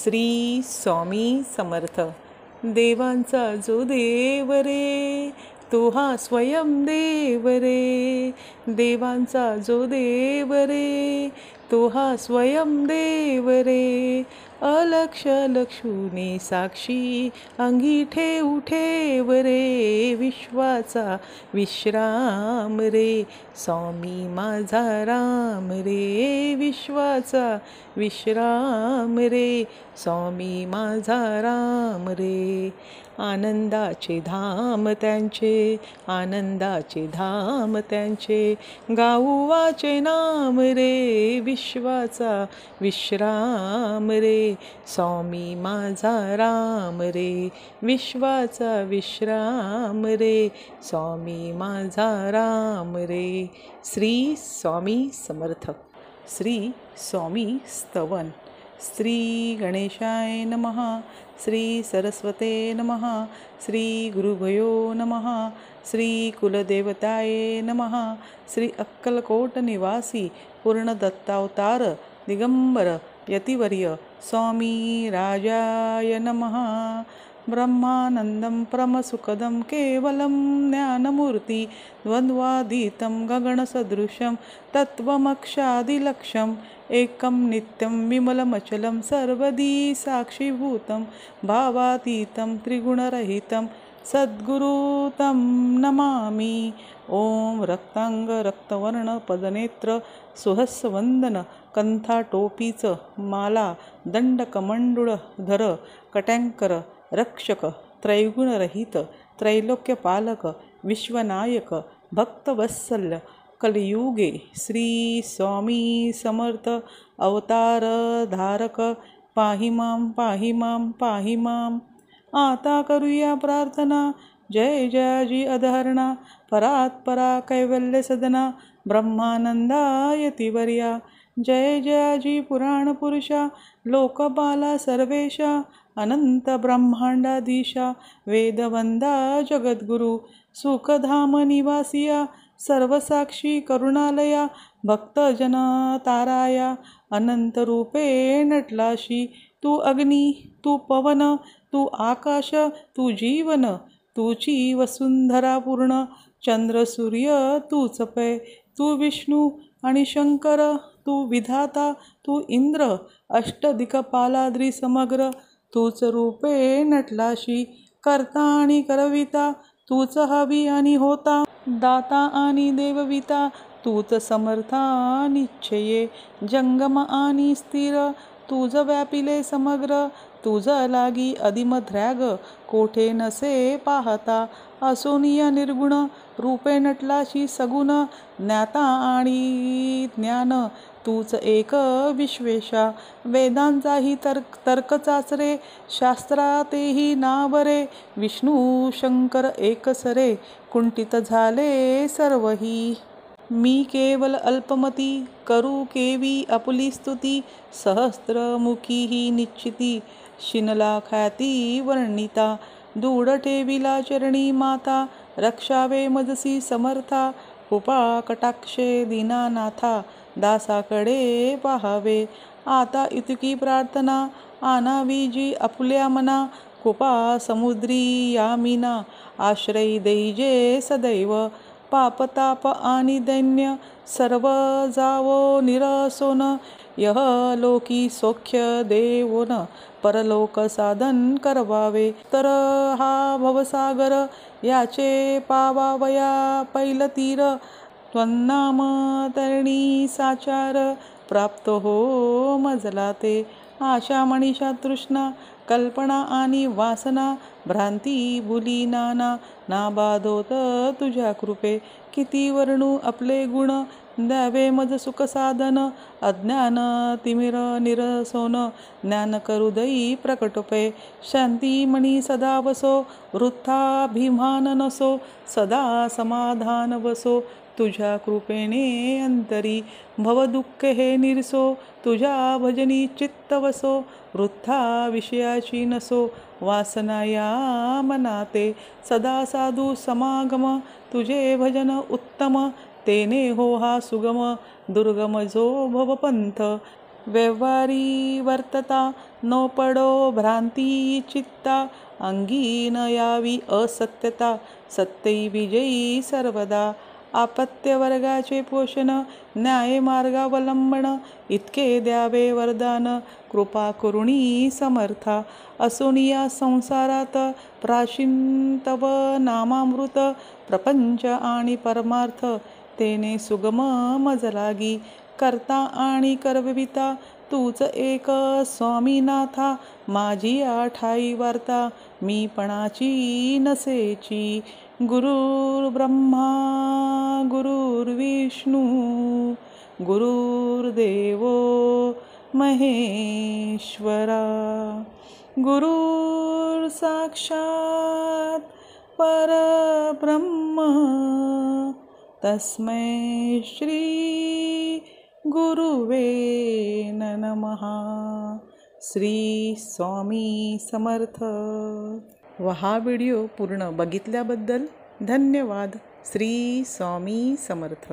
श्री स्वामी समर्थ. देवांचा जो देव रे, तो हा स्वयं देव रे. देवांचा जो देव रे, तो हा स्वयं देव रे. अलक्ष लक्षुनी साक्षी, अंगी ठेवू ठेव रे. विश्वाचा विश्राम रे, स्वामी माझा राम रे. विश्वाचा विश्राम रे, स्वामी माझा राम रे. आनंदाचे धाम त्यांचे, आनंदाचे धाम त्यांचे, गाऊ वाचे नाम रे. विश्वाचा विश्राम रे, स्वामी माझा राम रे. विश्वाचा विश्राम रे, स्वामी माझा राम रे. श्री स्वामी समर्थ. श्री स्वामी स्तवन. श्री गणेशाय नमः. श्री सरस्वते नमः. श्री गुरुभयो नमः. श्री कुलदेवताय नमः. श्री अक्कलकोट निवासी पूर्ण दत्तावतार दिगंबर यतिवर्य स्वामी राजाय नमः. ब्रह्मानंदं परमसुखदं केवलं ज्ञानमूर्ति द्वन्द्वातीतं गगनसदृशं तत्त्वमक्षादिलक्ष्यम् एकं नित्यं विमलमचलं सर्वदी साक्षीभूतं भावातीतं त्रिगुणरहितं सद्गुरु तं नमामि. ओम रक्तांग रक्तवर्ण पदनेत्र सुहस्वंदन कंथा टोपीच माला दंड कमंडुळ धर कट्यांकर रक्षक त्रैगुणरहित त्रैलोक्य पालक विश्वनायक भक्तवत्सल कलियुगे श्री स्वामी समर्थ अवतार धारक पाहि मां पाहि मां पाहि मां. आता करूया प्रार्थना. जय जयाजी अधहरणा परात्परा कैवल्य सदना ब्रह्मानंदा यतिवर्या. जय जयाजी पुराण पुरुषा लोकपाला सर्वेशा अनंत ब्रह्मांडाधीशा वेदवंदा जगद्गुरु सुखधाम निवासिया सर्वसाक्षी करुणालया भक्तजन ताराया. अनंत रूपे नटलाशी तू अग्नी तू पवन तू आकाश तू जीवन तूची वसुंधरा पूर्ण. चंद्र सूर्य तूच पै तू विष्णू आणि शंकर तू विधाता तू इंद्र अष्टदिक्पालाद्री समग्र. तूच रूपे नटलाशी करता आणि करविता तूच हवी आणि होता दाता आणि देवविता. तूच समर्था निश्चये जंगम आणि स्थिर तुझ व्यापिले समग्र. तुझ लागी अधिमध्र्याग कोठे नसे पाहता असोनिय निर्गुण रूपे नटलाशी सगुण ज्ञाता आणि ज्ञान तूच एक विश्वेशा. वेदांचाही तर्क चाचरे शास्त्रातेही नावरे विष्णू शंकर एकसरे कुंठित झाले सर्वही. मी केवल अल्पमती करू केवी आपुली स्तुती सहस्त्रमुखी ही निश्चिती शिनला ख्याती वर्णिता. दूढ ठेविला चरणी माता रक्षावे मजसी समर्था. कृपा कटाक्षे दीनानाथा दासाकडे पाहावे. आता इतकी प्रार्थना आणावी जी आपुल्या मना. कृपा समुद्री यामिना आश्रय देईजे सदैव. पापताप आणि दैन्य सर्व जावो निरसोन. यह लोकी सौख्य देवोन परलोक साधन करवावे. तर हा भवसागर याचे पावावया पैलतीर. त्वन्नाम तरणी साचार प्राप्त हो मजला ते. आशा मनीषा तृष्णा कल्पना आणि वासना भ्रांती भुली नाना ना बाधोत तुझ्या कृपे. किती वर्णू आपले गुण द्यावे मज सुख साधन. अज्ञान तिमिर निरसोन ज्ञान करुदयी प्रकटपे. शांती मणी सदा वसो वृथाभिमान नसो सदा समाधान वसो. तुझ्या कृपेने अंतरी भवदुःख हे निरसो. तुझ्या भजनी चित्त वसो वृथा विषयाची नसो. वासना या मनाते सदा साधू समागम. तुझे भजन उत्तम तेने हो हा सुगम. दुर्गम जो भवपंथ व्यवहारी वर्तता नो पडो भ्रांती चित्ता, अंगी न यावी असत्यता, सत्यै विजयी सर्वदा. आपत्य वर्गाचे पोषण, न्याय मार्गावलंबन, इतके द्यावे वरदान, कृपा करुणी समर्था. असून या संसारात प्राचीन तव नामामृत, प्रपंच आणि परमार्थ, तेने सुगम मज लागी. करता आणि करविता, तूच एक स्वामीनाथा. माझी ठाई वार्ता, मी पणाची नसेची. गुरुर्ब्रह्मा गुरुर्विष्णू गुरुर्देवो महेश्वरा, गुरुर् साक्षात परब्रह्म, तस्मै श्री गुरुवे नमः. श्री स्वामी समर्थ. हा व्हिडिओ पूर्ण बघितल्याबद्दल धन्यवाद. श्री स्वामी समर्थ.